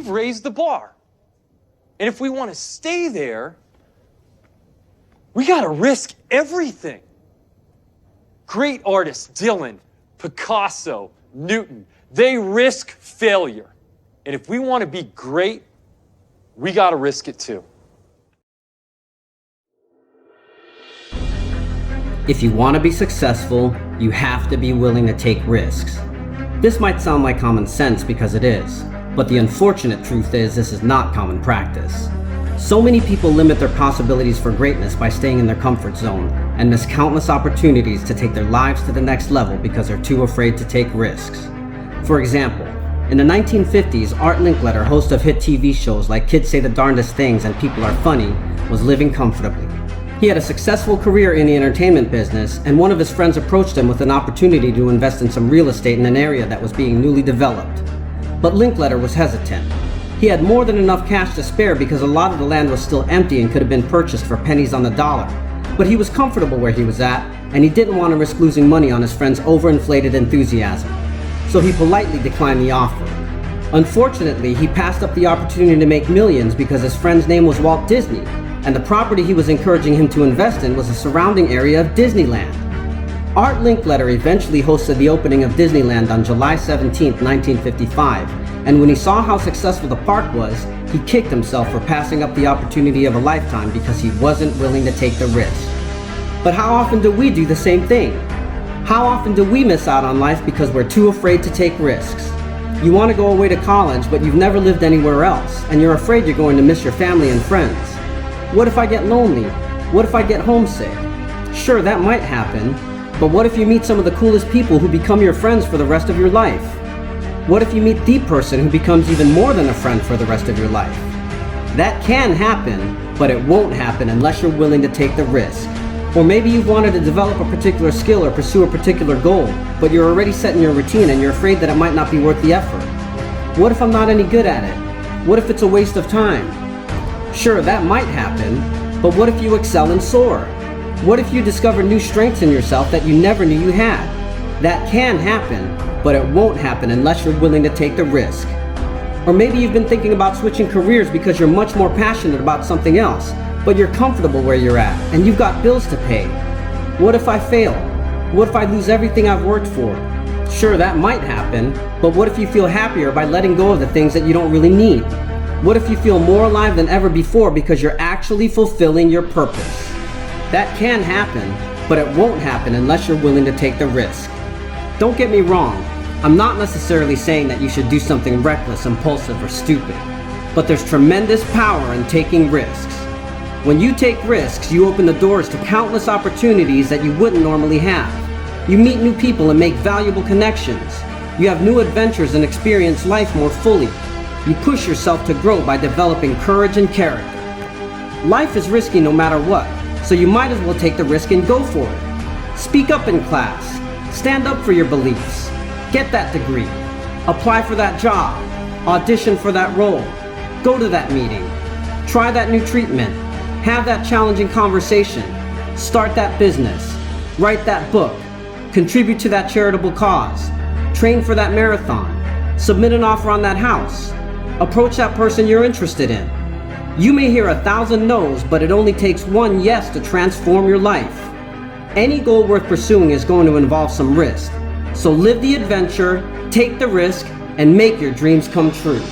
we've raised the bar. And if we want to stay there, we got to risk everything. Great artists, Dylan, Picasso, Newton, they risk failure. And if we want to be great, we got to risk it too. If you want to be successful, you have to be willing to take risks. This might sound like common sense because it is, but the unfortunate truth is this is not common practice. So many people limit their possibilities for greatness by staying in their comfort zone and miss countless opportunities to take their lives to the next level because they're too afraid to take risks. For example, in the 1950s, Art Linkletter, host of hit TV shows like Kids Say the Darndest Things and People Are Funny, was living comfortably. He had a successful career in the entertainment business, and one of his friends approached him with an opportunity to invest in some real estate in an area that was being newly developed. But Linkletter was hesitant. He had more than enough cash to spare because a lot of the land was still empty and could have been purchased for pennies on the dollar. But he was comfortable where he was at, and he didn't want to risk losing money on his friend's overinflated enthusiasm. So he politely declined the offer. Unfortunately, he passed up the opportunity to make millions because his friend's name was Walt Disney, and the property he was encouraging him to invest in was the surrounding area of Disneyland. Art Linkletter eventually hosted the opening of Disneyland on July 17, 1955, and when he saw how successful the park was, he kicked himself for passing up the opportunity of a lifetime because he wasn't willing to take the risk. But how often do we do the same thing? How often do we miss out on life because we're too afraid to take risks? You want to go away to college, but you've never lived anywhere else, and you're afraid you're going to miss your family and friends. What if I get lonely? What if I get homesick? Sure, that might happen, but what if you meet some of the coolest people who become your friends for the rest of your life? What if you meet the person who becomes even more than a friend for the rest of your life? That can happen, but it won't happen unless you're willing to take the risk. Or maybe you've wanted to develop a particular skill or pursue a particular goal, but you're already set in your routine and you're afraid that it might not be worth the effort. What if I'm not any good at it? What if it's a waste of time? Sure, that might happen, but what if you excel and soar? What if you discover new strengths in yourself that you never knew you had? That can happen, but it won't happen unless you're willing to take the risk. Or maybe you've been thinking about switching careers because you're much more passionate about something else, but you're comfortable where you're at, and you've got bills to pay. What if I fail? What if I lose everything I've worked for? Sure, that might happen, but what if you feel happier by letting go of the things that you don't really need? What if you feel more alive than ever before because you're actually fulfilling your purpose? That can happen, but it won't happen unless you're willing to take the risk. Don't get me wrong, I'm not necessarily saying that you should do something reckless, impulsive, or stupid, but there's tremendous power in taking risks. When you take risks, you open the doors to countless opportunities that you wouldn't normally have. You meet new people and make valuable connections. You have new adventures and experience life more fully. You push yourself to grow by developing courage and character. Life is risky no matter what, so you might as well take the risk and go for it. Speak up in class. Stand up for your beliefs. Get that degree. Apply for that job. Audition for that role. Go to that meeting. Try that new treatment. Have that challenging conversation. Start that business. Write that book. Contribute to that charitable cause. Train for that marathon. Submit an offer on that house. Approach that person you're interested in. You may hear 1,000 no's, but it only takes one yes to transform your life. Any goal worth pursuing is going to involve some risk. So live the adventure, take the risk, and make your dreams come true.